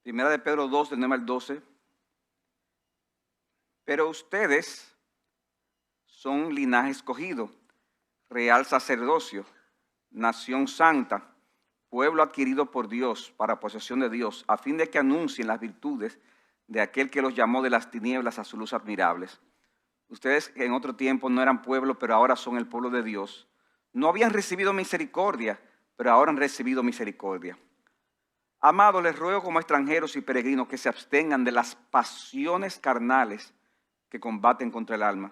Primera de Pedro 2, del 9 al 12. Pero ustedes son linaje escogido, real sacerdocio, nación santa, pueblo adquirido por Dios para posesión de Dios, a fin de que anuncien las virtudes de aquel que los llamó de las tinieblas a su luz admirables. Ustedes en otro tiempo no eran pueblo, pero ahora son el pueblo de Dios. No habían recibido misericordia, pero ahora han recibido misericordia. Amados, les ruego como extranjeros y peregrinos que se abstengan de las pasiones carnales que combaten contra el alma.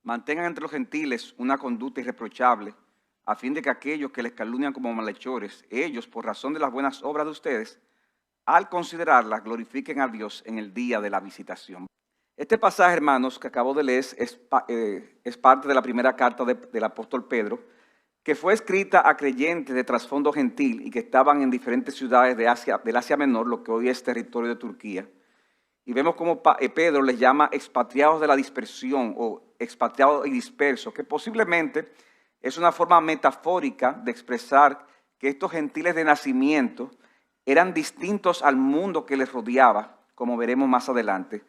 Mantengan entre los gentiles una conducta irreprochable, a fin de que aquellos que les calumnian como malhechores, ellos, por razón de las buenas obras de ustedes, al considerarlas, glorifiquen a Dios en el día de la visitación. Este pasaje, hermanos, que acabo de leer es parte de la primera carta del apóstol Pedro, que fue escrita a creyentes de trasfondo gentil y que estaban en diferentes ciudades del Asia Menor, lo que hoy es territorio de Turquía. Y vemos cómo Pedro les llama expatriados de la dispersión o expatriados y dispersos, que posiblemente es una forma metafórica de expresar que estos gentiles de nacimiento eran distintos al mundo que les rodeaba, como veremos más adelante.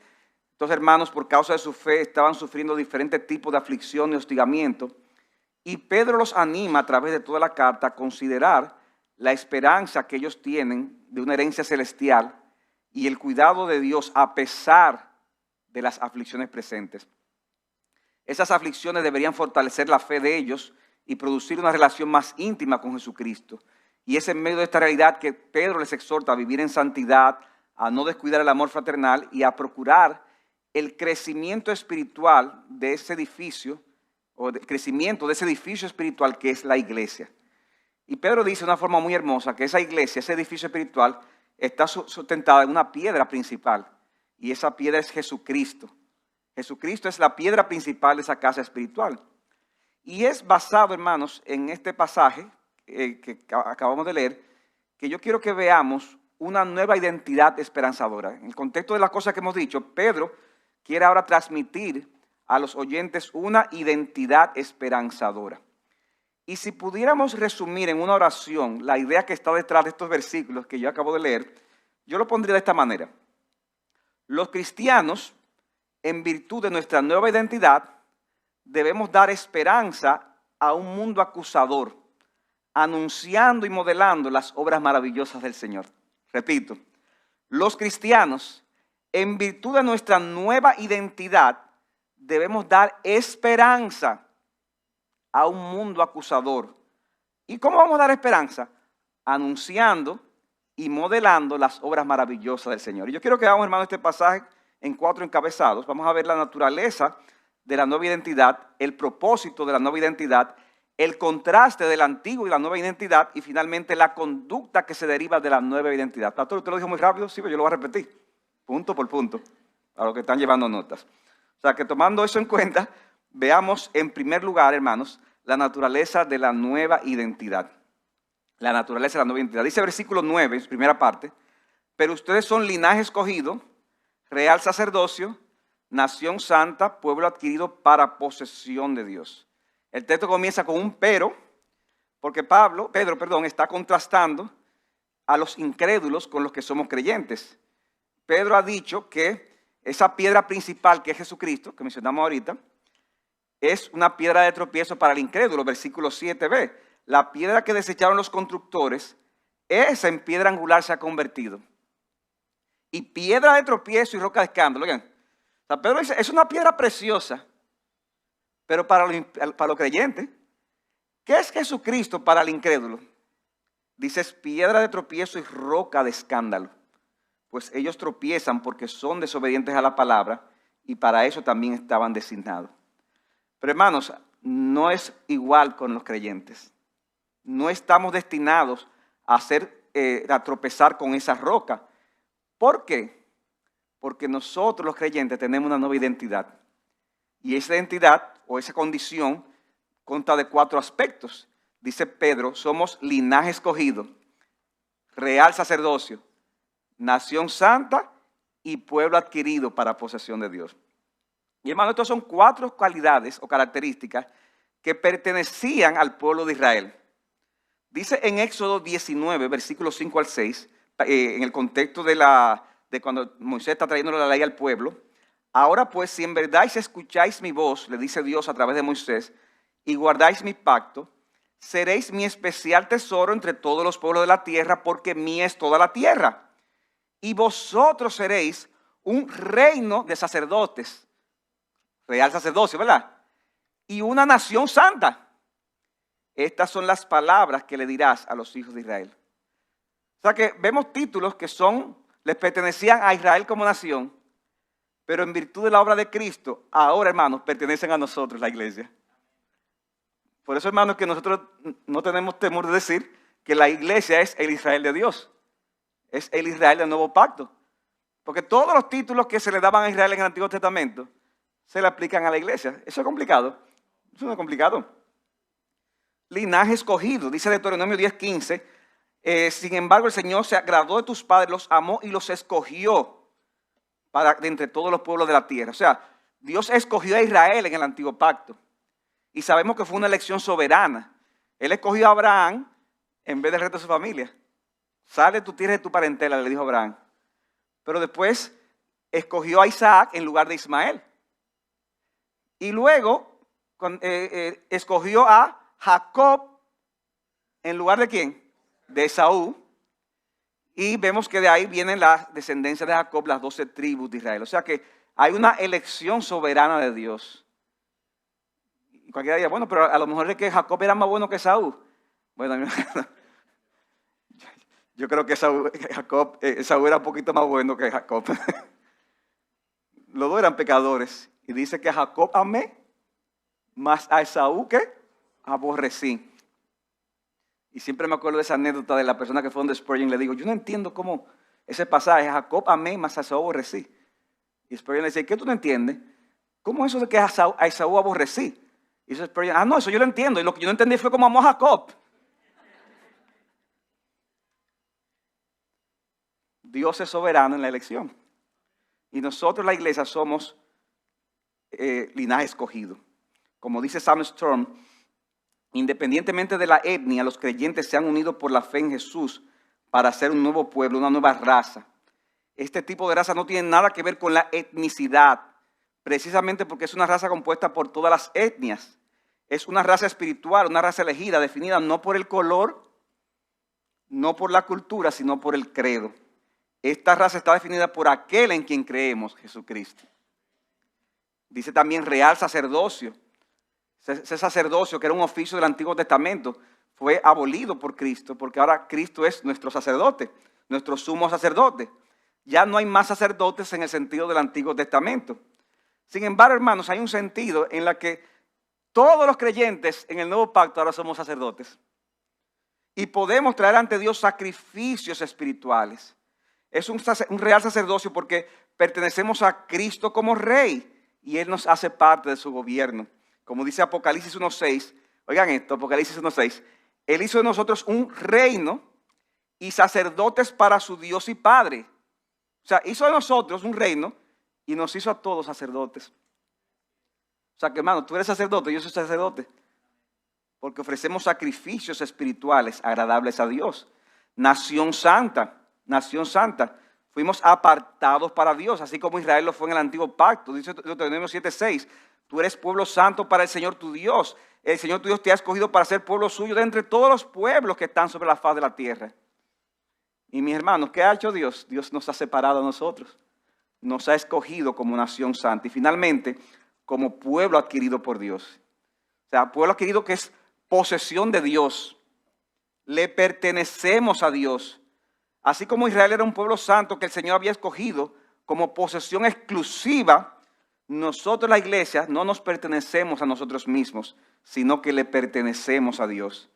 Estos hermanos, por causa de su fe, estaban sufriendo diferentes tipos de aflicción y hostigamiento, y Pedro los anima a través de toda la carta a considerar la esperanza que ellos tienen de una herencia celestial y el cuidado de Dios a pesar de las aflicciones presentes. Esas aflicciones deberían fortalecer la fe de ellos y producir una relación más íntima con Jesucristo. Y es en medio de esta realidad que Pedro les exhorta a vivir en santidad, a no descuidar el amor fraternal y a procurar el crecimiento espiritual de ese edificio, o el crecimiento de ese edificio espiritual que es la iglesia. Y Pedro dice de una forma muy hermosa que esa iglesia, ese edificio espiritual, está sustentada en una piedra principal, y esa piedra es Jesucristo. Jesucristo es la piedra principal de esa casa espiritual. Y es basado, hermanos, en este pasaje que acabamos de leer, que yo quiero que veamos una nueva identidad esperanzadora. En el contexto de las cosas que hemos dicho, Pedro quiere ahora transmitir a los oyentes una identidad esperanzadora. Y si pudiéramos resumir en una oración la idea que está detrás de estos versículos que yo acabo de leer, yo lo pondría de esta manera. Los cristianos, en virtud de nuestra nueva identidad, debemos dar esperanza a un mundo acusador, anunciando y modelando las obras maravillosas del Señor. Repito, los cristianos, en virtud de nuestra nueva identidad, debemos dar esperanza a un mundo acusador. ¿Y cómo vamos a dar esperanza? Anunciando y modelando las obras maravillosas del Señor. Y yo quiero que veamos, hermano, este pasaje en 4 encabezados. Vamos a ver la naturaleza de la nueva identidad, el propósito de la nueva identidad, el contraste de la antigua y la nueva identidad, y finalmente la conducta que se deriva de la nueva identidad. Pastor, ¿usted lo dijo muy rápido? Sí, pero yo lo voy a repetir, punto por punto, a los que están llevando notas. O sea, que tomando eso en cuenta, veamos en primer lugar, hermanos, la naturaleza de la nueva identidad. La naturaleza de la nueva identidad. Dice versículo 9, en su primera parte, pero ustedes son linaje escogido, real sacerdocio, nación santa, pueblo adquirido para posesión de Dios. El texto comienza con un pero, porque Pedro está contrastando a los incrédulos con los que somos creyentes. Pedro ha dicho que esa piedra principal que es Jesucristo, que mencionamos ahorita, es una piedra de tropiezo para el incrédulo, versículo 7b. La piedra que desecharon los constructores, esa en piedra angular se ha convertido. Y piedra de tropiezo y roca de escándalo. Oigan, o sea, Pedro dice, es una piedra preciosa, pero para los creyentes, ¿qué es Jesucristo para el incrédulo? Dice, es piedra de tropiezo y roca de escándalo. Pues ellos tropiezan porque son desobedientes a la palabra y para eso también estaban designados. Pero hermanos, no es igual con los creyentes. No estamos destinados a tropezar con esa roca. ¿Por qué? Porque nosotros los creyentes tenemos una nueva identidad. Y esa identidad o esa condición consta de 4 aspectos. Dice Pedro, somos linaje escogido, real sacerdocio, nación santa y pueblo adquirido para posesión de Dios. Y hermano, estas son 4 cualidades o características que pertenecían al pueblo de Israel. Dice en Éxodo 19, versículos 5 al 6, en el contexto de cuando Moisés está trayendo la ley al pueblo. Ahora pues, si en verdad escucháis mi voz, le dice Dios a través de Moisés, y guardáis mi pacto, seréis mi especial tesoro entre todos los pueblos de la tierra, porque mía es toda la tierra. Y vosotros seréis un reino de sacerdotes, real sacerdocio, ¿verdad? Y una nación santa. Estas son las palabras que le dirás a los hijos de Israel. O sea que vemos títulos que les pertenecían a Israel como nación, pero en virtud de la obra de Cristo, ahora, hermanos, pertenecen a nosotros, la iglesia. Por eso, hermanos, que nosotros no tenemos temor de decir que la iglesia es el Israel de Dios. Es el Israel del nuevo pacto. Porque todos los títulos que se le daban a Israel en el Antiguo Testamento se le aplican a la iglesia. ¿Eso es complicado? Eso no es complicado. Linaje escogido, dice Deuteronomio 10:15. Sin embargo, el Señor se agradó de tus padres, los amó y los escogió de entre todos los pueblos de la tierra. O sea, Dios escogió a Israel en el Antiguo Pacto. Y sabemos que fue una elección soberana. Él escogió a Abraham en vez del resto de su familia. Sal de tu tierra y de tu parentela, le dijo Abraham. Pero después escogió a Isaac en lugar de Ismael. Y luego escogió a Jacob en lugar de ¿quién? De Esaú. Y vemos que de ahí vienen las descendencias de Jacob, las 12 tribus de Israel. O sea que hay una elección soberana de Dios. Y cualquiera diría, bueno, pero a lo mejor es que Jacob era más bueno que Esaú. Bueno, yo creo que Esaú era un poquito más bueno que Jacob. Los dos eran pecadores. Y dice que a Jacob amé, más a Esaú que aborrecí. Y siempre me acuerdo de esa anécdota de la persona que fue donde Spurgeon. Le digo, yo no entiendo cómo ese pasaje, a Jacob amé, más a Esaú aborrecí. Y Spurgeon le dice, ¿qué tú no entiendes? ¿Cómo es eso de que a Esaú aborrecí? Y dice Spurgeon, no, eso yo lo entiendo. Y lo que yo no entendí fue cómo amó a Jacob. Dios es soberano en la elección. Y nosotros, la iglesia, somos linaje escogido. Como dice Sam Storm, independientemente de la etnia, los creyentes se han unido por la fe en Jesús para hacer un nuevo pueblo, una nueva raza. Este tipo de raza no tiene nada que ver con la etnicidad, precisamente porque es una raza compuesta por todas las etnias. Es una raza espiritual, una raza elegida, definida no por el color, no por la cultura, sino por el credo. Esta raza está definida por aquel en quien creemos, Jesucristo. Dice también real sacerdocio. Ese sacerdocio, que era un oficio del Antiguo Testamento, fue abolido por Cristo, porque ahora Cristo es nuestro sacerdote, nuestro sumo sacerdote. Ya no hay más sacerdotes en el sentido del Antiguo Testamento. Sin embargo, hermanos, hay un sentido en la que todos los creyentes en el Nuevo Pacto ahora somos sacerdotes. Y podemos traer ante Dios sacrificios espirituales. Es un real sacerdocio porque pertenecemos a Cristo como Rey y Él nos hace parte de su gobierno. Como dice Apocalipsis 1:6, oigan esto, Apocalipsis 1:6, Él hizo de nosotros un reino y sacerdotes para su Dios y Padre. O sea, hizo de nosotros un reino y nos hizo a todos sacerdotes. O sea que, hermano, tú eres sacerdote, yo soy sacerdote. Porque ofrecemos sacrificios espirituales agradables a Dios. Nación santa. Fuimos apartados para Dios, así como Israel lo fue en el Antiguo Pacto. Dice Deuteronomio 7:6. Tú eres pueblo santo para el Señor tu Dios. El Señor tu Dios te ha escogido para ser pueblo suyo de entre todos los pueblos que están sobre la faz de la tierra. Y mis hermanos, ¿qué ha hecho Dios? Dios nos ha separado a nosotros. Nos ha escogido como nación santa. Y finalmente, como pueblo adquirido por Dios. O sea, pueblo adquirido que es posesión de Dios. Le pertenecemos a Dios. Así como Israel era un pueblo santo que el Señor había escogido como posesión exclusiva, nosotros, la iglesia, no nos pertenecemos a nosotros mismos, sino que le pertenecemos a Dios.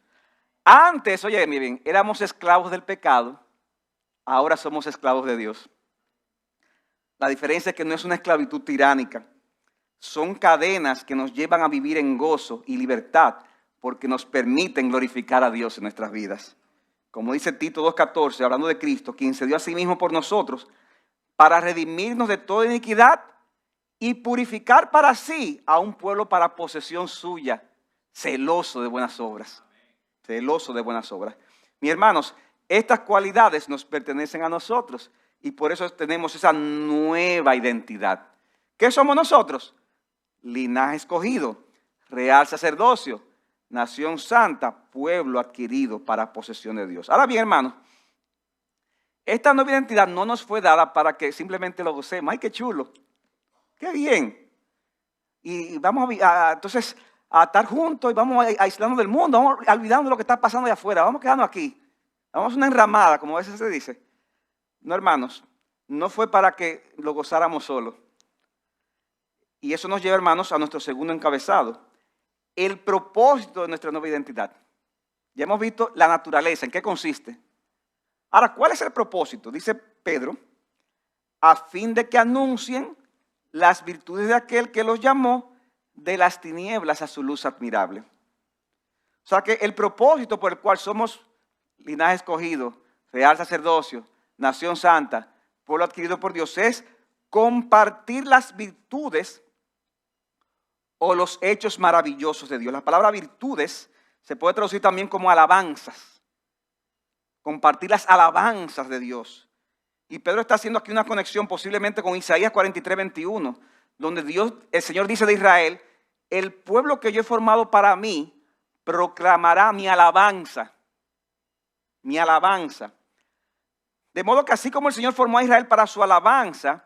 Antes, oye, miren, éramos esclavos del pecado, ahora somos esclavos de Dios. La diferencia es que no es una esclavitud tiránica, son cadenas que nos llevan a vivir en gozo y libertad porque nos permiten glorificar a Dios en nuestras vidas. Como dice Tito 2:14, hablando de Cristo, quien se dio a sí mismo por nosotros para redimirnos de toda iniquidad y purificar para sí a un pueblo para posesión suya, celoso de buenas obras. Celoso de buenas obras. Mis hermanos, estas cualidades nos pertenecen a nosotros y por eso tenemos esa nueva identidad. ¿Qué somos nosotros? Linaje escogido, real sacerdocio, nación santa, pueblo adquirido para posesión de Dios. Ahora bien, hermanos, esta nueva identidad no nos fue dada para que simplemente lo gocemos. ¡Ay, qué chulo! ¡Qué bien! Y vamos entonces a estar juntos y vamos a aislarnos del mundo, vamos olvidando lo que está pasando allá afuera, vamos quedando aquí. Vamos a una enramada, como a veces se dice. No, hermanos, no fue para que lo gozáramos solos. Y eso nos lleva, hermanos, a nuestro segundo encabezado. El propósito de nuestra nueva identidad. Ya hemos visto la naturaleza, ¿en qué consiste? Ahora, ¿cuál es el propósito? Dice Pedro, a fin de que anuncien las virtudes de aquel que los llamó de las tinieblas a su luz admirable. O sea que el propósito por el cual somos linaje escogido, real sacerdocio, nación santa, pueblo adquirido por Dios, es compartir las virtudes o los hechos maravillosos de Dios. La palabra virtudes se puede traducir también como alabanzas. Compartir las alabanzas de Dios. Y Pedro está haciendo aquí una conexión posiblemente con Isaías 43, 21, donde el Señor dice de Israel, el pueblo que yo he formado para mí proclamará mi alabanza. Mi alabanza. De modo que así como el Señor formó a Israel para su alabanza,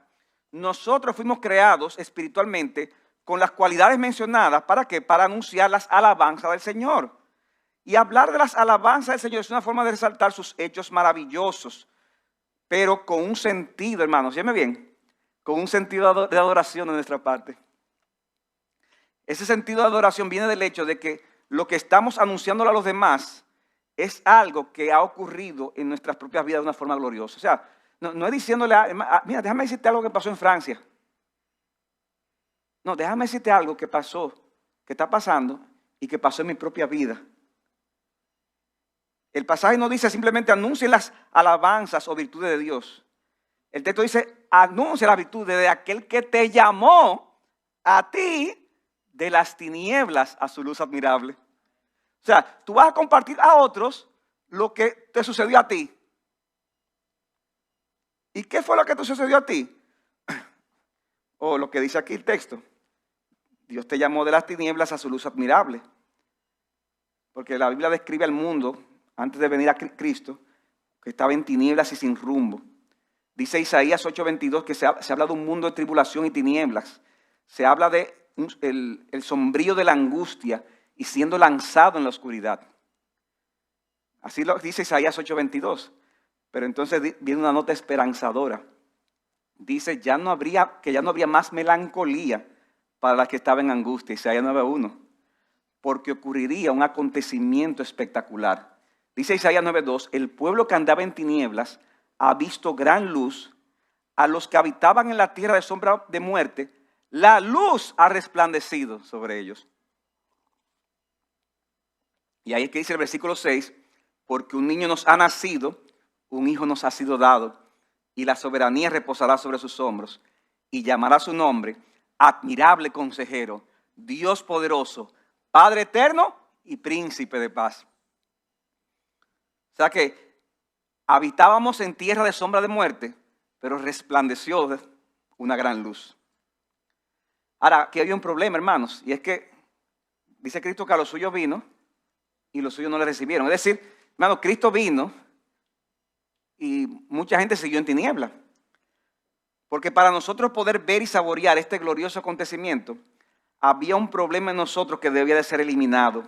nosotros fuimos creados espiritualmente con las cualidades mencionadas. ¿Para qué? Para anunciar las alabanzas del Señor. Y hablar de las alabanzas del Señor es una forma de resaltar sus hechos maravillosos, pero con un sentido, hermanos, ¿sígueme bien? Con un sentido de adoración de nuestra parte. Ese sentido de adoración viene del hecho de que lo que estamos anunciándole a los demás es algo que ha ocurrido en nuestras propias vidas de una forma gloriosa. O sea, no es diciéndole, mira, déjame decirte algo que pasó en Francia. No, déjame decirte algo que pasó, que está pasando y que pasó en mi propia vida. El pasaje no dice simplemente anuncien las alabanzas o virtudes de Dios. El texto dice anuncia las virtudes de aquel que te llamó a ti de las tinieblas a su luz admirable. O sea, tú vas a compartir a otros lo que te sucedió a ti. ¿Y qué fue lo que te sucedió a ti? O lo que dice aquí el texto. Dios te llamó de las tinieblas a su luz admirable. Porque la Biblia describe al mundo antes de venir a Cristo, que estaba en tinieblas y sin rumbo. Dice Isaías 8:22 que se habla de un mundo de tribulación y tinieblas. Se habla de el sombrío de la angustia y siendo lanzado en la oscuridad. Así lo dice Isaías 8:22. Pero entonces viene una nota esperanzadora. Dice, ya no habría más melancolía para las que estaban en angustia. Isaías 9:1. Porque ocurriría un acontecimiento espectacular. Dice Isaías 9:2, el pueblo que andaba en tinieblas ha visto gran luz. A los que habitaban en la tierra de sombra de muerte, la luz ha resplandecido sobre ellos. Y ahí es que dice el versículo 6, porque un niño nos ha nacido, un hijo nos ha sido dado, y la soberanía reposará sobre sus hombros, y llamará su nombre, admirable consejero, Dios poderoso, Padre eterno y príncipe de paz. O sea que habitábamos en tierra de sombra de muerte, pero resplandeció una gran luz. Ahora, aquí hay un problema, hermanos, y es que dice Cristo que a los suyos vino y los suyos no le recibieron. Es decir, hermano, Cristo vino y mucha gente siguió en tiniebla. Porque para nosotros poder ver y saborear este glorioso acontecimiento, había un problema en nosotros que debía de ser eliminado.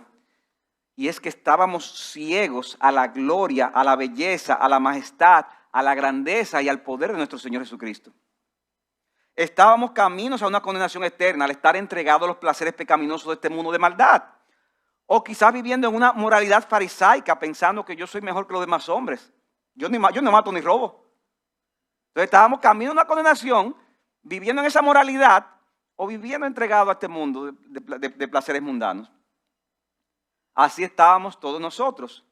Y es que estábamos ciegos a la gloria, a la belleza, a la majestad, a la grandeza y al poder de nuestro Señor Jesucristo. Estábamos caminos a una condenación eterna al estar entregados a los placeres pecaminosos de este mundo de maldad. O quizás viviendo en una moralidad farisaica, pensando que yo soy mejor que los demás hombres. Yo no mato ni robo. Entonces estábamos camino a una condenación, viviendo en esa moralidad o viviendo entregado a este mundo de placeres mundanos. Así estábamos todos nosotros.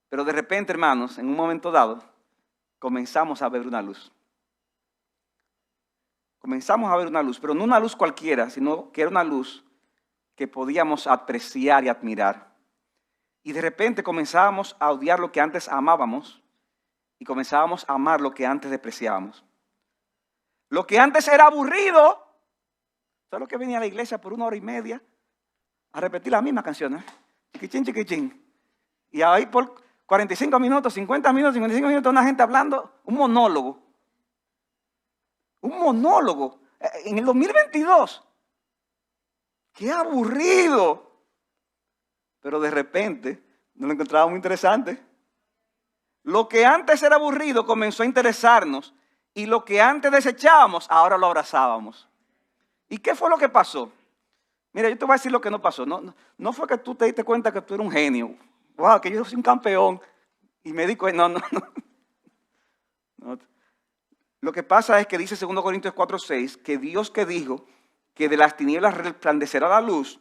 Pero de repente, hermanos, en un momento dado, comenzamos a ver una luz. Comenzamos a ver una luz, pero no una luz cualquiera, sino que era una luz que podíamos apreciar y admirar. Y de repente comenzábamos a odiar lo que antes amábamos y comenzábamos a amar lo que antes despreciábamos. Lo que antes era aburrido, ¿sabes lo que venía a la iglesia por 1 hora y media? A repetir la misma canción, chiquichín, chiquichín. Y ahí por 45 minutos, 50 minutos, 55 minutos, una gente hablando, un monólogo. Un monólogo. En el 2022. ¡Qué aburrido! Pero de repente nos lo encontrábamos muy interesante. Lo que antes era aburrido comenzó a interesarnos y lo que antes desechábamos, ahora lo abrazábamos. ¿Y qué fue lo que pasó? Mira, yo te voy a decir lo que no pasó. No fue que tú te diste cuenta que tú eres un genio. Wow, que yo soy un campeón. Y me di cuenta, no. Lo que pasa es que dice 2 Corintios 4:6 que Dios que dijo que de las tinieblas resplandecerá la luz,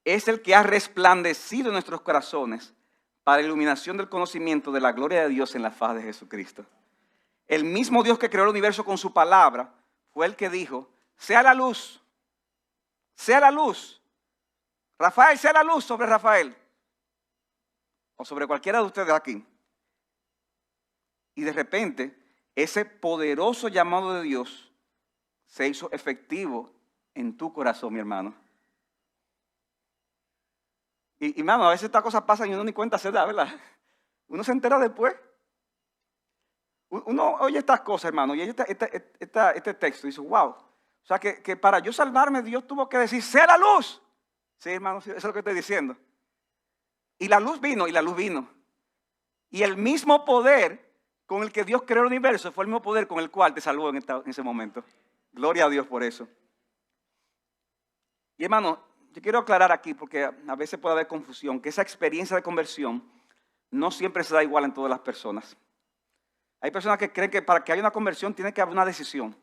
es el que ha resplandecido en nuestros corazones para la iluminación del conocimiento de la gloria de Dios en la faz de Jesucristo. El mismo Dios que creó el universo con su palabra fue el que dijo, sea la luz, sea la luz. Rafael, sea la luz sobre Rafael. O sobre cualquiera de ustedes aquí. Y de repente, ese poderoso llamado de Dios se hizo efectivo en tu corazón, mi hermano. Y hermano, a veces estas cosas pasan y uno ni cuenta se da, ¿verdad? Uno se entera después. Uno oye estas cosas, hermano, y oye este texto y dice, wow. O sea, que para yo salvarme, Dios tuvo que decir, sea la luz. Sí, hermano, eso es lo que estoy diciendo. Y la luz vino, y la luz vino. Y el mismo poder con el que Dios creó el universo fue el mismo poder con el cual te salvó en ese momento. Gloria a Dios por eso. Y hermano, yo quiero aclarar aquí, porque a veces puede haber confusión, que esa experiencia de conversión no siempre se da igual en todas las personas. Hay personas que creen que para que haya una conversión tiene que haber una decisión.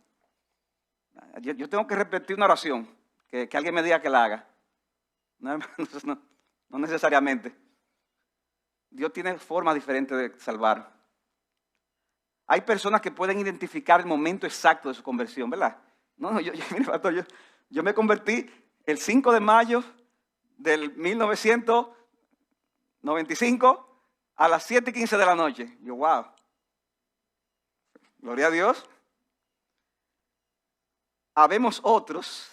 Yo tengo que repetir una oración, que alguien me diga que la haga. No, hermano, no necesariamente. Dios tiene formas diferentes de salvar. Hay personas que pueden identificar el momento exacto de su conversión, ¿verdad? Mire, pastor, yo me convertí el 5 de mayo del 1995 a las 7:15 de la noche. Yo, wow. Gloria a Dios. Habemos otros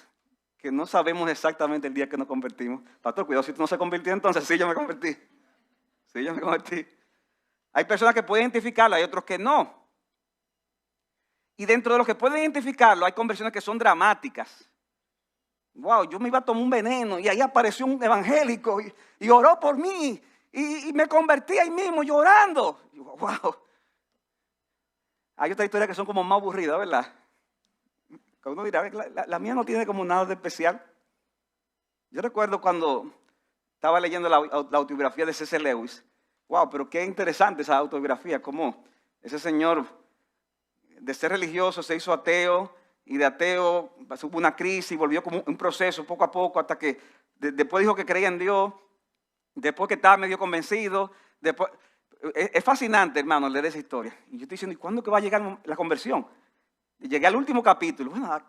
que no sabemos exactamente el día que nos convertimos. Pastor, cuidado si tú no se convirtió entonces. Sí, yo me convertí. Sí, yo me convertí. Hay personas que pueden identificarlo, hay otros que no. Y dentro de los que pueden identificarlo, hay conversiones que son dramáticas. Wow, yo me iba a tomar un veneno y ahí apareció un evangélico y oró por mí. Y me convertí ahí mismo llorando. Y, wow. Hay otras historias que son como más aburridas, ¿verdad? Que uno dirá, la mía no tiene como nada de especial. Yo recuerdo cuando estaba leyendo la autobiografía de C.S. Lewis. Wow, pero qué interesante esa autobiografía. Cómo ese señor de ser religioso se hizo ateo. Y de ateo hubo una crisis, volvió como un proceso poco a poco hasta que después dijo que creía en Dios, después que estaba medio convencido. Después, es fascinante, hermano, leer esa historia. Y yo estoy diciendo, ¿y cuándo que va a llegar la conversión? Y llegué al último capítulo. Bueno,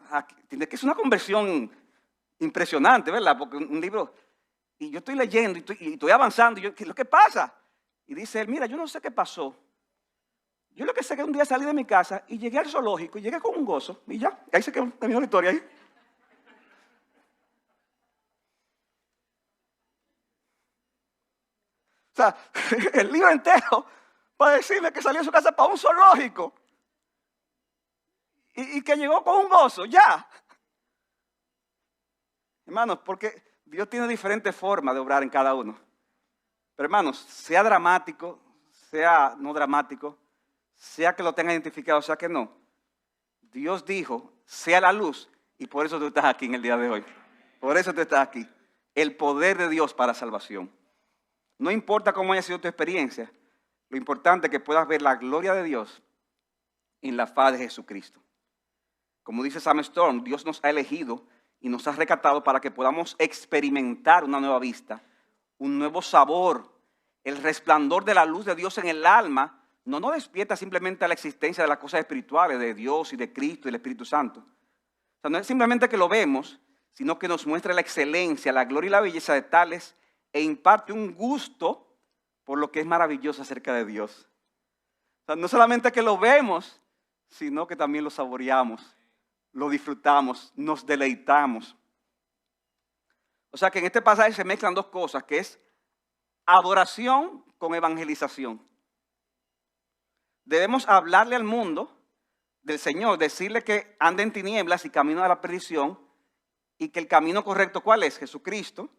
tiene que ser una conversión impresionante, ¿verdad? Porque un libro, y yo estoy leyendo y estoy avanzando. Y yo, ¿qué es lo que pasa? Y dice él, mira, yo no sé qué pasó. Yo lo que sé es que un día salí de mi casa y llegué al zoológico y llegué con un gozo. Y ya, ahí se quedó, terminó la historia ahí. O sea, el libro entero para decirme que salió de su casa para un zoológico. Y que llegó con un gozo, ya. Hermanos, porque Dios tiene diferentes formas de obrar en cada uno. Pero hermanos, sea dramático, sea no dramático, sea que lo tenga identificado, sea que no. Dios dijo, sea la luz, y por eso tú estás aquí en el día de hoy. Por eso tú estás aquí. El poder de Dios para salvación. No importa cómo haya sido tu experiencia, lo importante es que puedas ver la gloria de Dios en la faz de Jesucristo. Como dice Sam Storm, Dios nos ha elegido y nos ha rescatado para que podamos experimentar una nueva vista, un nuevo sabor, el resplandor de la luz de Dios en el alma. No nos despierta simplemente a la existencia de las cosas espirituales, de Dios y de Cristo y del Espíritu Santo. O sea, no es simplemente que lo vemos, sino que nos muestra la excelencia, la gloria y la belleza de tales e imparte un gusto por lo que es maravilloso acerca de Dios. O sea, no solamente que lo vemos, sino que también lo saboreamos, lo disfrutamos, nos deleitamos. O sea que en este pasaje se mezclan dos cosas, que es adoración con evangelización. Debemos hablarle al mundo del Señor, decirle que anda en tinieblas y camino a la perdición, y que el camino correcto, ¿cuál es? Jesucristo.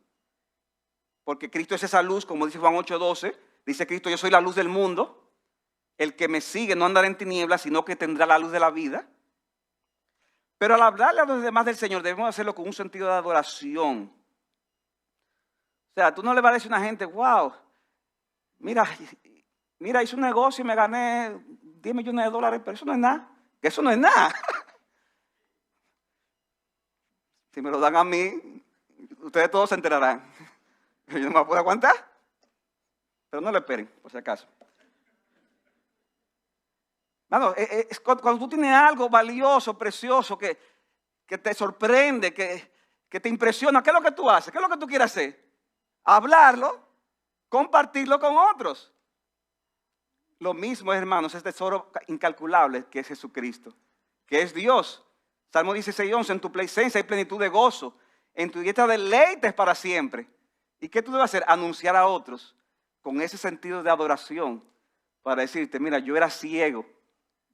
Porque Cristo es esa luz, como dice Juan 8:12, dice Cristo, yo soy la luz del mundo. El que me sigue no andará en tinieblas, sino que tendrá la luz de la vida. Pero al hablarle a los demás del Señor, debemos hacerlo con un sentido de adoración. O sea, tú no le vas a decir a una gente, wow, mira, hice un negocio y me gané 10 millones de dólares, pero eso no es nada. Que eso no es nada. Si me lo dan a mí, ustedes todos se enterarán. Yo no me puedo aguantar. Pero no lo esperen, por si acaso. Mano, es cuando tú tienes algo valioso, precioso, que te sorprende, que te impresiona, ¿qué es lo que tú haces? ¿Qué es lo que tú quieres hacer? Hablarlo, compartirlo con otros. Lo mismo, hermanos, es tesoro incalculable que es Jesucristo, que es Dios. Salmo 16:11, en tu presencia hay plenitud de gozo, en tu dieta deleites para siempre. ¿Y qué tú debes hacer? Anunciar a otros con ese sentido de adoración para decirte, mira, yo era ciego,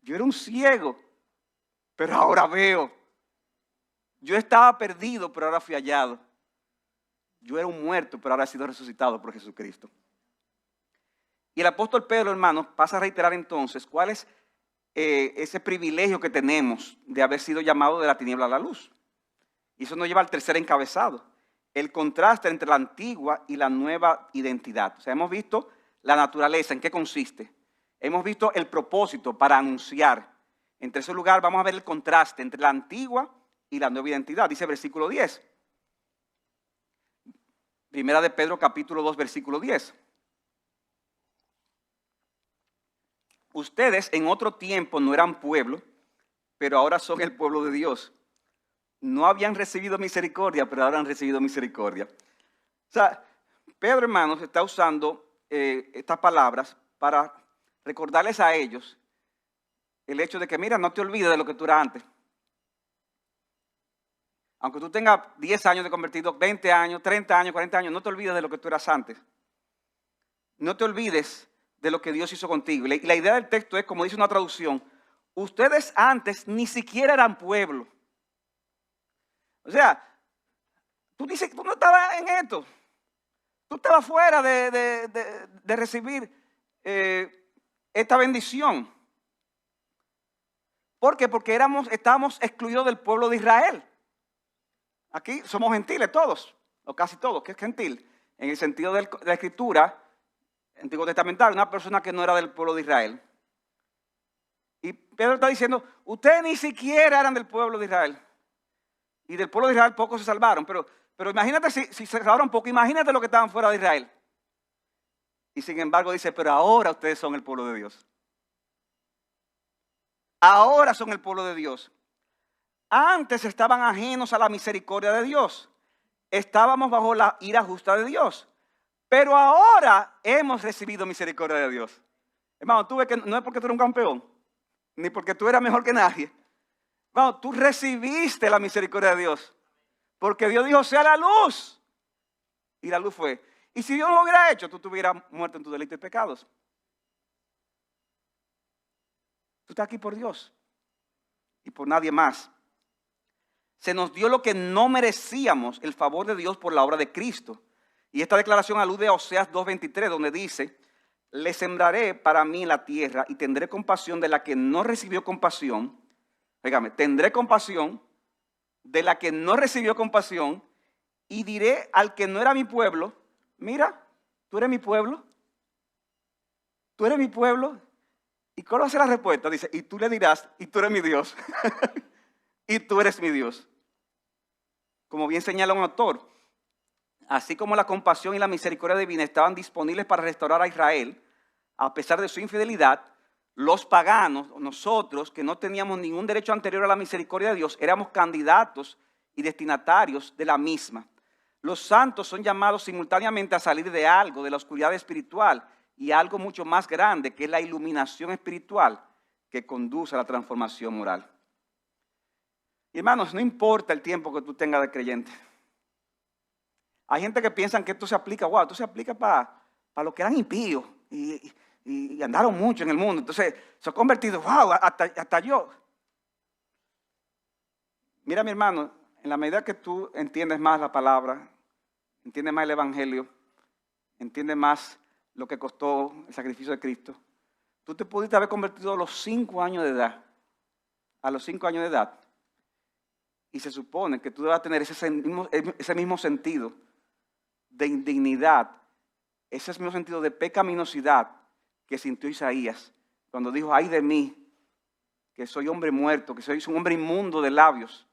yo era un ciego, pero ahora veo. Yo estaba perdido, pero ahora fui hallado. Yo era un muerto, pero ahora he sido resucitado por Jesucristo. Y el apóstol Pedro, hermanos, pasa a reiterar entonces cuál es ese privilegio que tenemos de haber sido llamados de la tiniebla a la luz. Y eso nos lleva al tercer encabezado, el contraste entre la antigua y la nueva identidad. O sea, hemos visto la naturaleza, en qué consiste. Hemos visto el propósito para anunciar. En tercer lugar, vamos a ver el contraste entre la antigua y la nueva identidad. Dice versículo 10. Primera de Pedro, capítulo 2, versículo 10. Ustedes en otro tiempo no eran pueblo, pero ahora son el pueblo de Dios. No habían recibido misericordia, pero ahora han recibido misericordia. O sea, Pedro, hermanos, está usando estas palabras para recordarles a ellos el hecho de que, mira, no te olvides de lo que tú eras antes. Aunque tú tengas 10 años de convertido, 20 años, 30 años, 40 años, no te olvides de lo que tú eras antes. No te olvides de lo que Dios hizo contigo. Y la idea del texto es, como dice una traducción, ustedes antes ni siquiera eran pueblo. O sea, tú dices que tú no estabas en esto. Tú estabas fuera de recibir esta bendición. ¿Por qué? Porque estábamos excluidos del pueblo de Israel. Aquí somos gentiles todos, o casi todos, que es gentil. En el sentido de la escritura, Antiguo Testamentario, una persona que no era del pueblo de Israel. Y Pedro está diciendo, ustedes ni siquiera eran del pueblo de Israel. Y del pueblo de Israel pocos se salvaron. Pero imagínate si se salvaron poco, imagínate los que estaban fuera de Israel. Y sin embargo dice, pero ahora ustedes son el pueblo de Dios. Ahora son el pueblo de Dios. Antes estaban ajenos a la misericordia de Dios. Estábamos bajo la ira justa de Dios. Pero ahora hemos recibido misericordia de Dios. Hermano, tú ves que no es porque tú eres un campeón, ni porque tú eras mejor que nadie. Hermano, tú recibiste la misericordia de Dios. Porque Dios dijo, sea la luz. Y la luz fue. Y si Dios no lo hubiera hecho, tú estuvieras muerto en tus delitos y pecados. Tú estás aquí por Dios y por nadie más. Se nos dio lo que no merecíamos, el favor de Dios por la obra de Cristo. Y esta declaración alude a Oseas 2:23, donde dice, le sembraré para mí en la tierra y tendré compasión de la que no recibió compasión. Fíjame, tendré compasión de la que no recibió compasión y diré al que no era mi pueblo, mira, tú eres mi pueblo. Tú eres mi pueblo. ¿Y cuál va a ser la respuesta? Dice, y tú le dirás, y tú eres mi Dios. Y tú eres mi Dios. Como bien señala un autor, así como la compasión y la misericordia divina estaban disponibles para restaurar a Israel, a pesar de su infidelidad, los paganos, nosotros que no teníamos ningún derecho anterior a la misericordia de Dios, éramos candidatos y destinatarios de la misma. Los santos son llamados simultáneamente a salir de algo, de la oscuridad espiritual, y algo mucho más grande, que es la iluminación espiritual que conduce a la transformación moral. Y hermanos, no importa el tiempo que tú tengas de creyente. Hay gente que piensa que esto se aplica, wow, esto se aplica para los que eran impíos y andaron mucho en el mundo. Entonces se ha convertido, wow, hasta yo. Mira, mi hermano, en la medida que tú entiendes más la palabra, entiendes más el evangelio, entiendes más lo que costó el sacrificio de Cristo, tú te pudiste haber convertido a los 5 años de edad. A los 5 años de edad. Y se supone que tú debas tener ese mismo sentido de indignidad, ese mismo sentido de pecaminosidad que sintió Isaías cuando dijo, ay de mí, que soy hombre muerto, que soy un hombre inmundo de labios.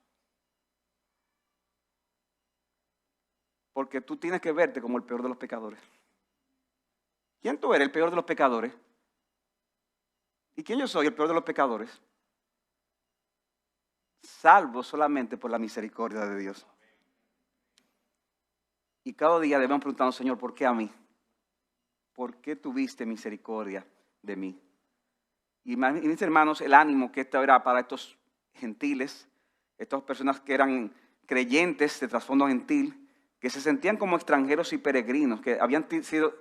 Porque tú tienes que verte como el peor de los pecadores. ¿Quién tú eres, el peor de los pecadores? ¿Y quién yo soy, el peor de los pecadores? Salvo solamente por la misericordia de Dios. Y cada día debemos preguntarnos, Señor, ¿por qué a mí? ¿Por qué tuviste misericordia de mí? Y mis hermanos, el ánimo que esto era para estos gentiles, estas personas que eran creyentes de trasfondo gentil, que se sentían como extranjeros y peregrinos, que habían sido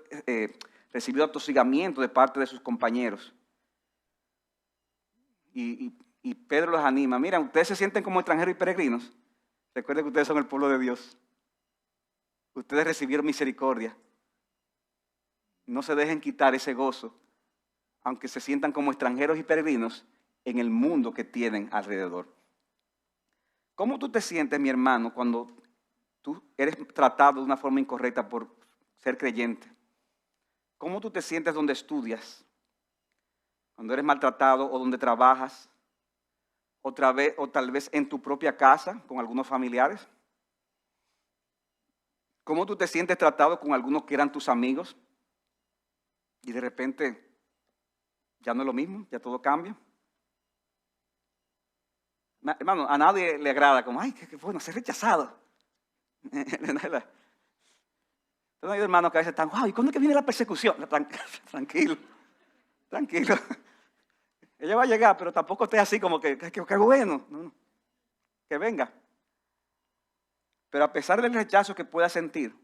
recibido atosigamiento de parte de sus compañeros. Y Pedro los anima. Mira, ustedes se sienten como extranjeros y peregrinos. Recuerden que ustedes son el pueblo de Dios. Ustedes recibieron misericordia. No se dejen quitar ese gozo, aunque se sientan como extranjeros y peregrinos en el mundo que tienen alrededor. ¿Cómo tú te sientes, mi hermano, cuando tú eres tratado de una forma incorrecta por ser creyente? ¿Cómo tú te sientes donde estudias? Cuando eres maltratado o donde trabajas, o tal vez en tu propia casa con algunos familiares. ¿Cómo tú te sientes tratado con algunos que eran tus amigos y de repente ya no es lo mismo, ya todo cambia? Hermano, a nadie le agrada como, ay, qué bueno, ser rechazado. Entonces hay hermanos que a veces están, wow, ¿y cuándo es que viene la persecución? Tranquilo, tranquilo. Ella va a llegar, pero tampoco esté así como que bueno, no, que venga. Pero a pesar del rechazo que puedas sentir,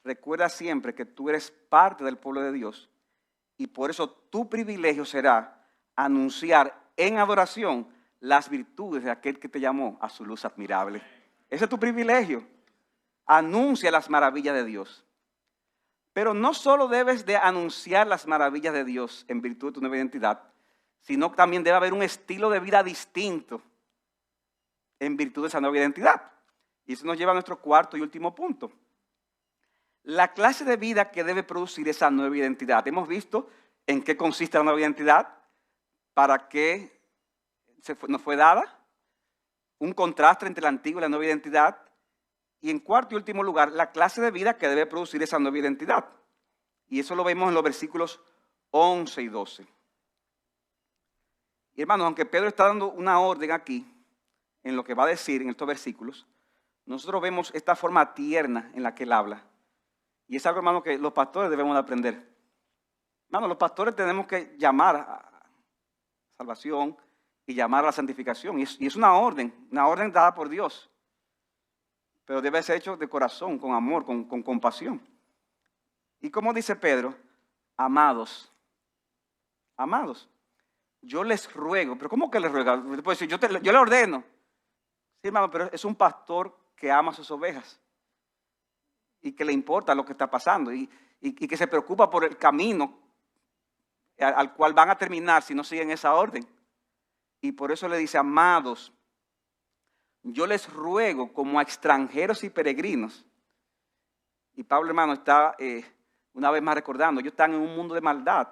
recuerda siempre que tú eres parte del pueblo de Dios y por eso tu privilegio será anunciar en adoración las virtudes de aquel que te llamó a su luz admirable. Ese es tu privilegio. Anuncia las maravillas de Dios. Pero no solo debes de anunciar las maravillas de Dios en virtud de tu nueva identidad, sino que también debe haber un estilo de vida distinto en virtud de esa nueva identidad. Y eso nos lleva a nuestro cuarto y último punto. La clase de vida que debe producir esa nueva identidad. Hemos visto en qué consiste la nueva identidad, para qué nos fue dada, un contraste entre la antigua y la nueva identidad, y en cuarto y último lugar, la clase de vida que debe producir esa nueva identidad. Y eso lo vemos en los versículos 11 y 12. Y hermanos, aunque Pedro está dando una orden aquí, en lo que va a decir en estos versículos, nosotros vemos esta forma tierna en la que él habla. Y es algo, hermano, que los pastores debemos de aprender. Hermano, los pastores tenemos que llamar a salvación y llamar a la santificación. Y es una orden dada por Dios. Pero debe ser hecho de corazón, con amor, con compasión. Y como dice Pedro, amados, yo les ruego. ¿Pero cómo que les ruego? Pues yo le ordeno. Sí, hermano, pero es un pastor que ama a sus ovejas y que le importa lo que está pasando y que se preocupa por el camino al cual van a terminar si no siguen esa orden. Y por eso le dice, amados, yo les ruego como a extranjeros y peregrinos. Y Pablo, hermano, está una vez más recordando, ellos están en un mundo de maldad.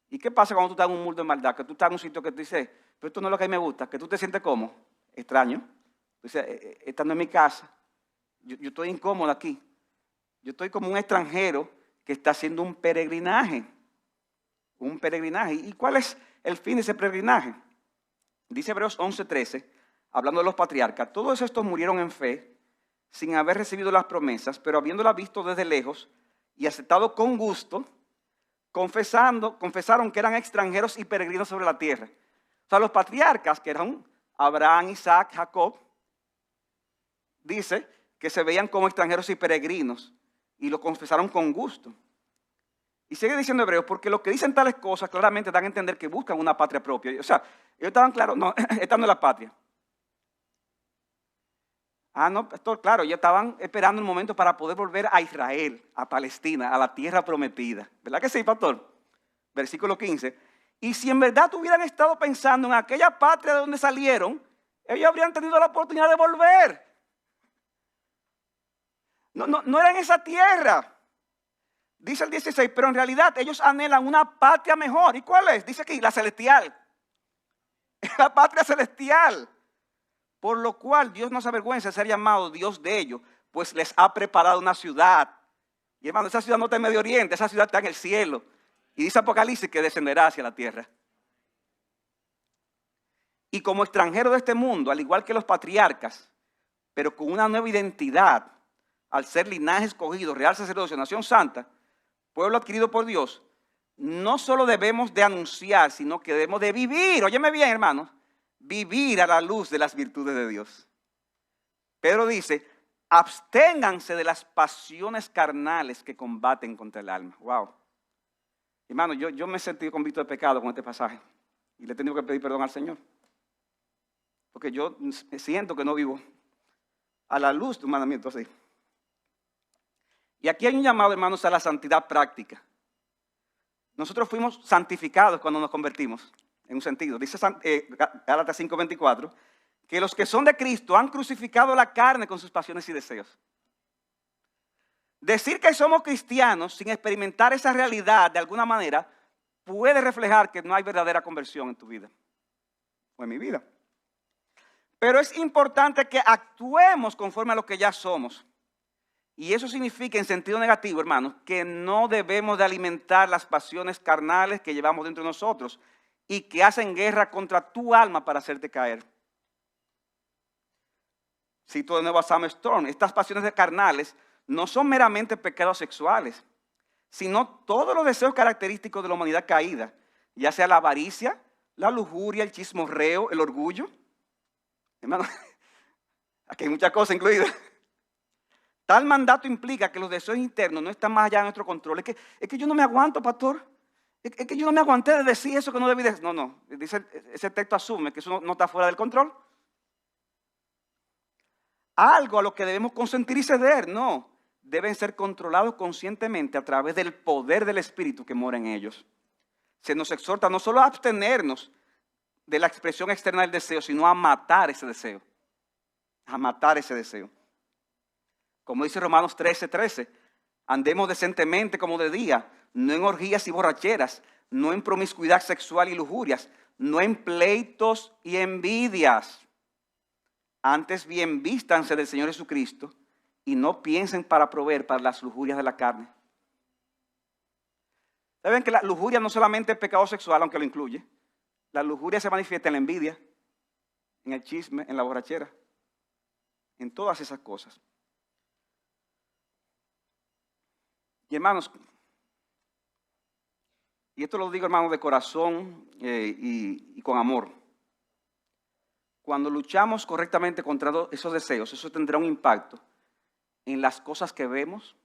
¿Y qué pasa cuando tú estás en un mundo de maldad? Que tú estás en un sitio que tú dices, pero esto no es lo que a mí me gusta, que tú te sientes como extraño. Tú dices, esta no es mi casa, yo estoy incómodo aquí. Yo estoy como un extranjero que está haciendo un peregrinaje. Un peregrinaje. ¿Y cuál es el fin de ese peregrinaje? Dice Hebreos 11:13, hablando de los patriarcas, todos estos murieron en fe, sin haber recibido las promesas, pero habiéndolas visto desde lejos y aceptado con gusto, confesaron que eran extranjeros y peregrinos sobre la tierra. O sea, los patriarcas, que eran Abraham, Isaac, Jacob, dice que se veían como extranjeros y peregrinos y lo confesaron con gusto. Y sigue diciendo Hebreos, porque los que dicen tales cosas claramente dan a entender que buscan una patria propia. O sea, ellos estaban claros, no, esta no es la patria. No, pastor, claro, ellos estaban esperando un momento para poder volver a Israel, a Palestina, a la tierra prometida. ¿Verdad que sí, pastor? Versículo 15. Y si en verdad hubieran estado pensando en aquella patria de donde salieron, ellos habrían tenido la oportunidad de volver. No era en esa tierra. Dice el 16, pero en realidad ellos anhelan una patria mejor. ¿Y cuál es? Dice aquí, la celestial. La patria celestial. Por lo cual Dios no se avergüenza de ser llamado Dios de ellos, pues les ha preparado una ciudad. Y hermano, esa ciudad no está en Medio Oriente, esa ciudad está en el cielo. Y dice Apocalipsis que descenderá hacia la tierra. Y como extranjero de este mundo, al igual que los patriarcas, pero con una nueva identidad, al ser linaje escogido, real sacerdocio, nación santa, pueblo adquirido por Dios, no solo debemos de anunciar, sino que debemos de vivir. Óyeme bien, hermanos. Vivir a la luz de las virtudes de Dios. Pedro dice, absténganse de las pasiones carnales que combaten contra el alma. Wow. Hermano, yo me he sentido convicto de pecado con este pasaje y le he tenido que pedir perdón al Señor. Porque yo siento que no vivo a la luz de un mandamiento así. Y aquí hay un llamado, hermanos, a la santidad práctica. Nosotros fuimos santificados cuando nos convertimos. En un sentido, dice Gálatas 5:24, que los que son de Cristo han crucificado la carne con sus pasiones y deseos. Decir que somos cristianos sin experimentar esa realidad de alguna manera puede reflejar que no hay verdadera conversión en tu vida o en mi vida. Pero es importante que actuemos conforme a lo que ya somos. Y eso significa en sentido negativo, hermanos, que no debemos de alimentar las pasiones carnales que llevamos dentro de nosotros y que hacen guerra contra tu alma para hacerte caer. Cito de nuevo a Sam Storm. Estas pasiones carnales no son meramente pecados sexuales, sino todos los deseos característicos de la humanidad caída, ya sea la avaricia, la lujuria, el chismorreo, el orgullo. Hermano, aquí hay muchas cosas incluidas. Tal mandato implica que los deseos internos no están más allá de nuestro control. Es que yo no me aguanto, pastor. Es que yo no me aguanté de decir eso que no debí decir. No. Dice, ese texto asume que eso no está fuera del control. Algo a lo que debemos consentir y ceder. No. Deben ser controlados conscientemente a través del poder del Espíritu que mora en ellos. Se nos exhorta no solo a abstenernos de la expresión externa del deseo, sino a matar ese deseo. A matar ese deseo. Como dice Romanos 13:13, andemos decentemente como de día, no en orgías y borracheras, no en promiscuidad sexual y lujurias, no en pleitos y envidias. Antes bien vístanse del Señor Jesucristo y no piensen para proveer para las lujurias de la carne. ¿Saben que la lujuria no solamente es pecado sexual, aunque lo incluye? La lujuria se manifiesta en la envidia, en el chisme, en la borrachera, en todas esas cosas. Y hermanos, y esto lo digo, hermanos, de corazón y con amor. Cuando luchamos correctamente contra esos deseos, eso tendrá un impacto en las cosas que vemos.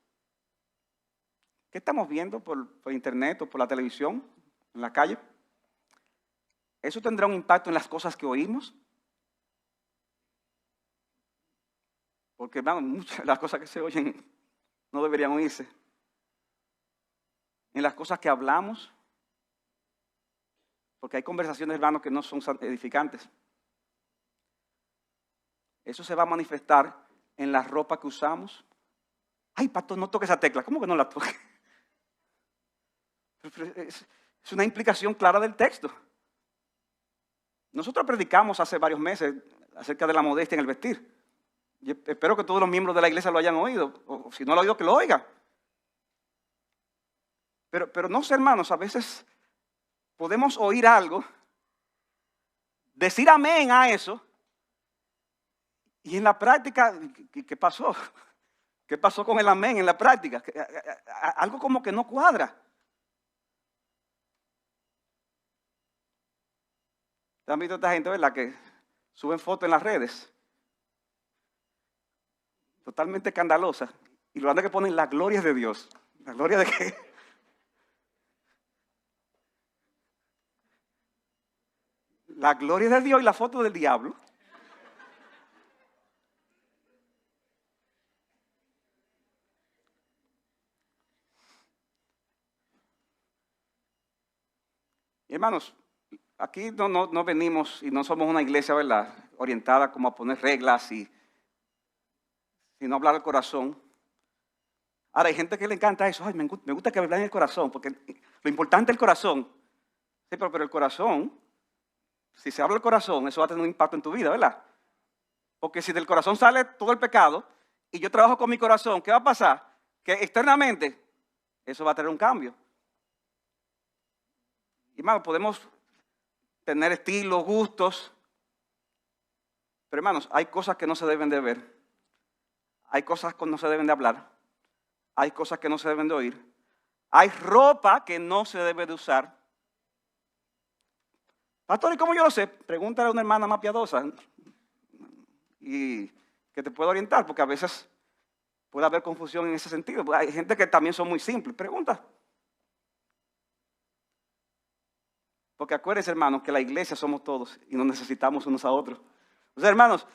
¿Qué estamos viendo por internet o por la televisión, en la calle? Eso tendrá un impacto en las cosas que oímos. Porque, hermanos, muchas de las cosas que se oyen no deberían oírse. En las cosas que hablamos, porque hay conversaciones, hermanos, que no son edificantes. Eso se va a manifestar en la ropa que usamos. Ay, pastor, no toque esa tecla. ¿Cómo que no la toque? Es una implicación clara del texto. Nosotros predicamos hace varios meses acerca de la modestia en el vestir. Y espero que todos los miembros de la iglesia lo hayan oído, o si no lo han oído, que lo oigan. Pero no sé, hermanos, a veces podemos oír algo, decir amén a eso, Y en la práctica, ¿qué pasó? ¿Qué pasó con el amén en la práctica? Algo como que no cuadra. ¿Han visto esta gente, verdad, que suben fotos en las redes? Totalmente escandalosas. Y lo que ponen la gloria de Dios. ¿La gloria de qué? La gloria de Dios y la foto del diablo. Y hermanos, aquí no venimos y no somos una iglesia, ¿verdad?, orientada como a poner reglas y sino hablar al corazón. Ahora, hay gente que le encanta eso. Ay, me gusta que hablen el corazón, porque lo importante es el corazón. Sí, pero el corazón, si se habla del corazón, eso va a tener un impacto en tu vida, ¿verdad? Porque si del corazón sale todo el pecado y yo trabajo con mi corazón, ¿qué va a pasar? Que externamente eso va a tener un cambio. Y hermanos, podemos tener estilos, gustos, pero hermanos, hay cosas que no se deben de ver. Hay cosas que no se deben de hablar. Hay cosas que no se deben de oír. Hay ropa que no se debe de usar. Pastor, ¿y cómo yo lo sé? Pregúntale a una hermana más piadosa y que te pueda orientar, porque a veces puede haber confusión en ese sentido. Hay gente que también son muy simples. Pregunta. Porque acuérdense, hermanos, que la iglesia somos todos y nos necesitamos unos a otros. O sea, hermanos,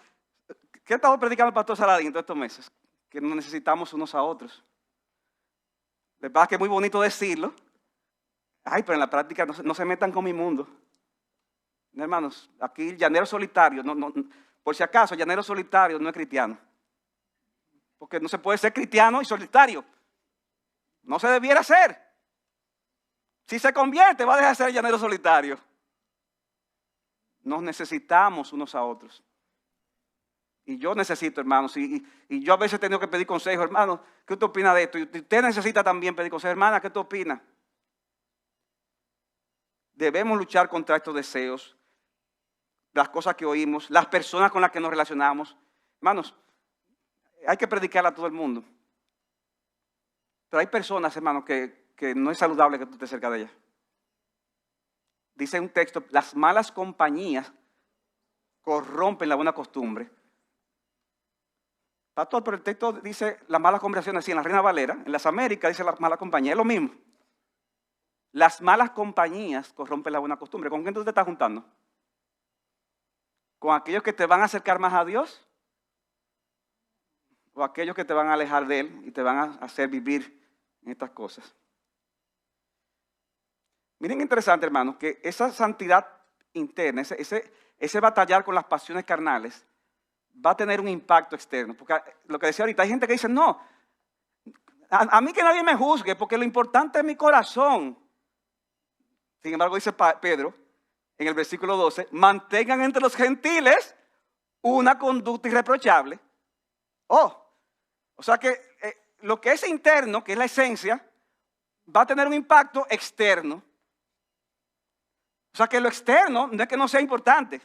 ¿qué ha estado predicando el pastor Saladín todos estos meses? Que nos necesitamos unos a otros. De verdad que es muy bonito decirlo. Ay, pero en la práctica no se metan con mi mundo. Hermanos, aquí el llanero solitario, por si acaso, el llanero solitario no es cristiano. Porque no se puede ser cristiano y solitario. No se debiera ser. Si se convierte, va a dejar de ser el llanero solitario. Nos necesitamos unos a otros. Y yo necesito, hermanos, y yo a veces he tenido que pedir consejo, hermano, ¿qué usted opina de esto? Y usted necesita también pedir consejo, hermana, ¿qué tú opinas? Debemos luchar contra estos deseos, las cosas que oímos, las personas con las que nos relacionamos. Hermanos, hay que predicarle a todo el mundo. Pero hay personas, hermanos, que no es saludable que tú estés cerca de ellas. Dice un texto, las malas compañías corrompen la buena costumbre. Pastor, pero el texto dice las malas conversaciones, así en la Reina Valera, en las Américas dice las malas compañías, es lo mismo. Las malas compañías corrompen la buena costumbre. ¿Con quién tú te estás juntando? ¿Con aquellos que te van a acercar más a Dios? ¿O aquellos que te van a alejar de Él y te van a hacer vivir en estas cosas? Miren qué interesante, hermanos, que esa santidad interna, ese batallar con las pasiones carnales, va a tener un impacto externo. Porque lo que decía ahorita, hay gente que dice, no, a mí que nadie me juzgue, porque lo importante es mi corazón. Sin embargo, dice Pedro, en el versículo 12, mantengan entre los gentiles una conducta irreprochable. O sea que lo que es interno, que es la esencia, va a tener un impacto externo. O sea que lo externo no es que no sea importante.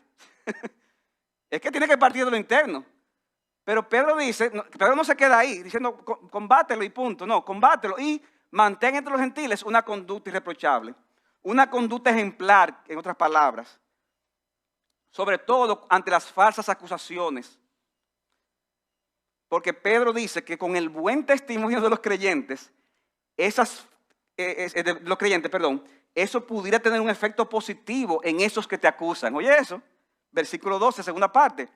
Es que tiene que partir de lo interno. Pero Pedro dice, Pedro no se queda ahí diciendo combátelo y punto. No, combátelo y mantén entre los gentiles una conducta irreprochable. Una conducta ejemplar, en otras palabras. Sobre todo ante las falsas acusaciones. Porque Pedro dice que con el buen testimonio de los creyentes, eso pudiera tener un efecto positivo en esos que te acusan. Oye eso, versículo 12, segunda parte.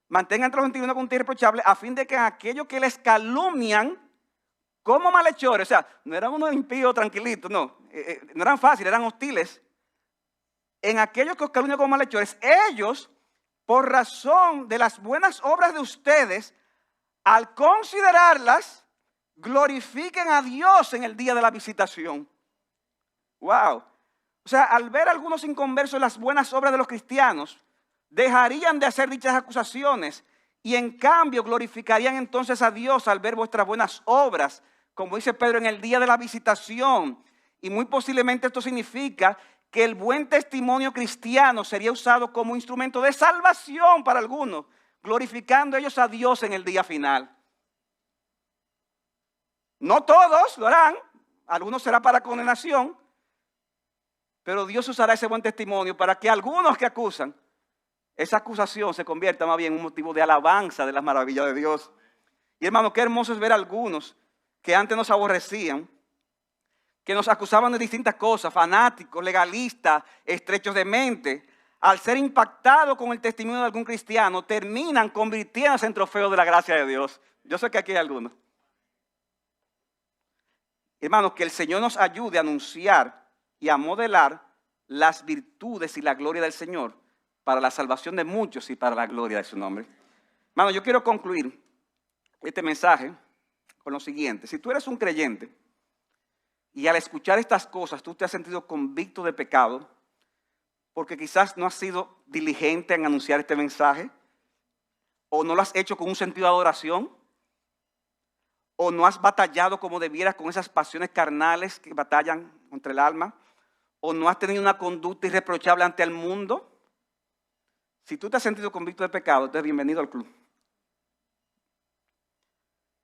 Mantengan entre los gentiles una conducta irreprochable a fin de que aquellos que les calumnian como malhechores, o sea, no eran unos impíos tranquilitos, no eran fáciles, eran hostiles. En aquellos que os calumnian como malhechores, ellos, por razón de las buenas obras de ustedes, al considerarlas, glorifiquen a Dios en el día de la visitación. Wow. O sea, al ver a algunos inconversos las buenas obras de los cristianos, dejarían de hacer dichas acusaciones y en cambio glorificarían entonces a Dios al ver vuestras buenas obras, como dice Pedro, en el día de la visitación. Y muy posiblemente esto significa que el buen testimonio cristiano sería usado como instrumento de salvación para algunos. glorificando ellos a Dios en el día final. No todos lo harán, algunos será para condenación, pero Dios usará ese buen testimonio para que algunos que acusan, esa acusación se convierta más bien en un motivo de alabanza de las maravillas de Dios. Y hermano, qué hermoso es ver a algunos que antes nos aborrecían, que nos acusaban de distintas cosas, fanáticos, legalistas, estrechos de mente, al ser impactados con el testimonio de algún cristiano, terminan convirtiéndose en trofeos de la gracia de Dios. Yo sé que aquí hay algunos. Hermanos, que el Señor nos ayude a anunciar y a modelar las virtudes y la gloria del Señor para la salvación de muchos y para la gloria de su nombre. Hermano, yo quiero concluir este mensaje con lo siguiente. Si tú eres un creyente y al escuchar estas cosas tú te has sentido convicto de pecado, porque quizás no has sido diligente en anunciar este mensaje, o no lo has hecho con un sentido de adoración, o no has batallado como debieras con esas pasiones carnales que batallan contra el alma, o no has tenido una conducta irreprochable ante el mundo. Si tú te has sentido convicto de pecado, entonces bienvenido al club.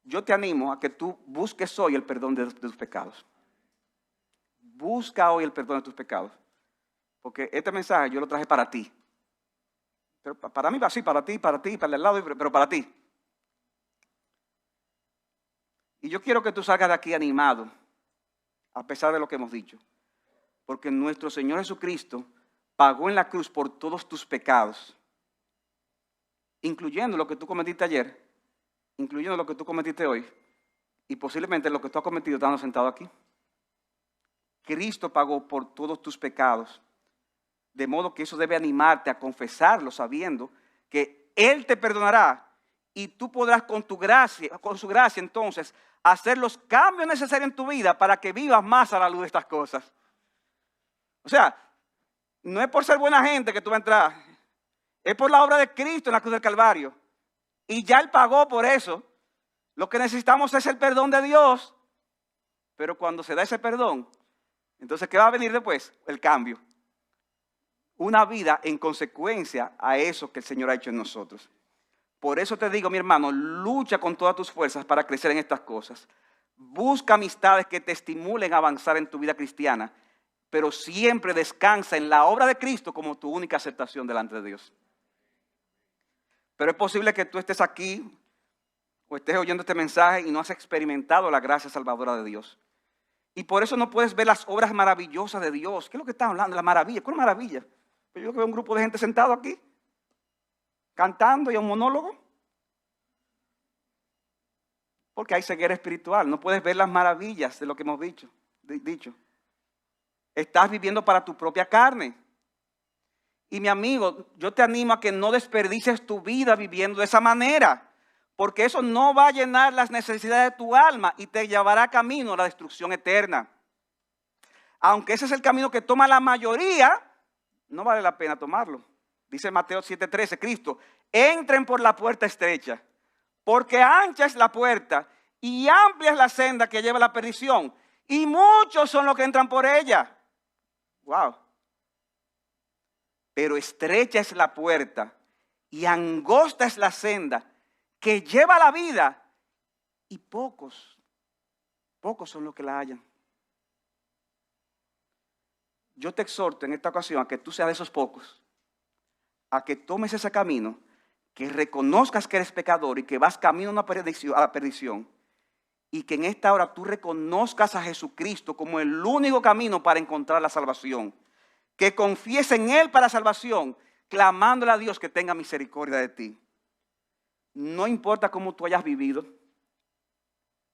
Yo te animo a que tú busques hoy el perdón de tus pecados. Busca hoy el perdón de tus pecados. Porque este mensaje yo lo traje para ti. Pero para mí va así, para ti, para el lado, pero para ti. Y yo quiero que tú salgas de aquí animado, a pesar de lo que hemos dicho. Porque nuestro Señor Jesucristo pagó en la cruz por todos tus pecados, incluyendo lo que tú cometiste ayer, incluyendo lo que tú cometiste hoy, y posiblemente lo que tú has cometido estando sentado aquí. Cristo pagó por todos tus pecados, de modo que eso debe animarte a confesarlo sabiendo que Él te perdonará y tú podrás con su gracia entonces hacer los cambios necesarios en tu vida para que vivas más a la luz de estas cosas. O sea, no es por ser buena gente que tú vas a entrar, es por la obra de Cristo en la cruz del Calvario. Y ya Él pagó por eso. Lo que necesitamos es el perdón de Dios. Pero cuando se da ese perdón, entonces ¿qué va a venir después? El cambio. Una vida en consecuencia a eso que el Señor ha hecho en nosotros. Por eso te digo, mi hermano, lucha con todas tus fuerzas para crecer en estas cosas. Busca amistades que te estimulen a avanzar en tu vida cristiana, pero siempre descansa en la obra de Cristo como tu única aceptación delante de Dios. Pero es posible que tú estés aquí o estés oyendo este mensaje y no has experimentado la gracia salvadora de Dios. Y por eso no puedes ver las obras maravillosas de Dios. ¿Qué es lo que están hablando? La maravilla. ¿Cuál maravilla? Yo veo un grupo de gente sentado aquí, cantando y un monólogo. Porque hay ceguera espiritual. No puedes ver las maravillas de lo que hemos dicho. Estás viviendo para tu propia carne. Y mi amigo, yo te animo a que no desperdicies tu vida viviendo de esa manera. Porque eso no va a llenar las necesidades de tu alma y te llevará camino a la destrucción eterna. Aunque ese es el camino que toma la mayoría, no vale la pena tomarlo. Dice Mateo 7:13, Cristo, entren por la puerta estrecha, porque ancha es la puerta y amplia es la senda que lleva a la perdición, y muchos son los que entran por ella. Wow. Pero estrecha es la puerta y angosta es la senda que lleva a la vida, y pocos son los que la hallan. Yo te exhorto en esta ocasión a que tú seas de esos pocos, a que tomes ese camino, que reconozcas que eres pecador y que vas camino a la perdición, y que en esta hora tú reconozcas a Jesucristo como el único camino para encontrar la salvación, que confíes en Él para salvación, clamándole a Dios que tenga misericordia de ti. No importa cómo tú hayas vivido,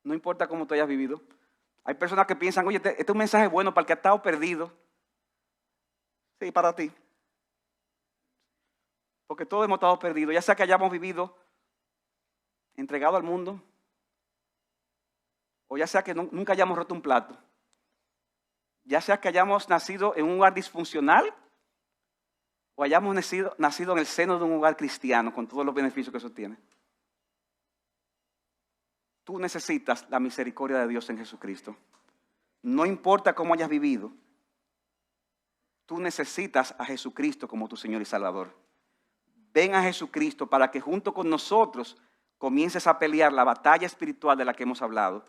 no importa cómo tú hayas vivido. Hay personas que piensan, oye, este es un mensaje bueno para el que ha estado perdido. Sí, para ti. Porque todos hemos estado perdidos, ya sea que hayamos vivido entregado al mundo, o ya sea que nunca hayamos roto un plato, ya sea que hayamos nacido en un hogar disfuncional, o hayamos nacido en el seno de un hogar cristiano, con todos los beneficios que eso tiene. Tú necesitas la misericordia de Dios en Jesucristo. No importa cómo hayas vivido, tú necesitas a Jesucristo como tu Señor y Salvador. ven a Jesucristo para que junto con nosotros comiences a pelear la batalla espiritual de la que hemos hablado,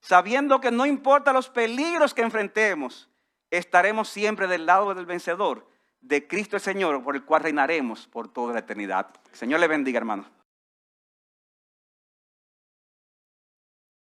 sabiendo que no importa los peligros que enfrentemos, estaremos siempre del lado del vencedor, de Cristo el Señor, por el cual reinaremos por toda la eternidad. El Señor le bendiga, hermano.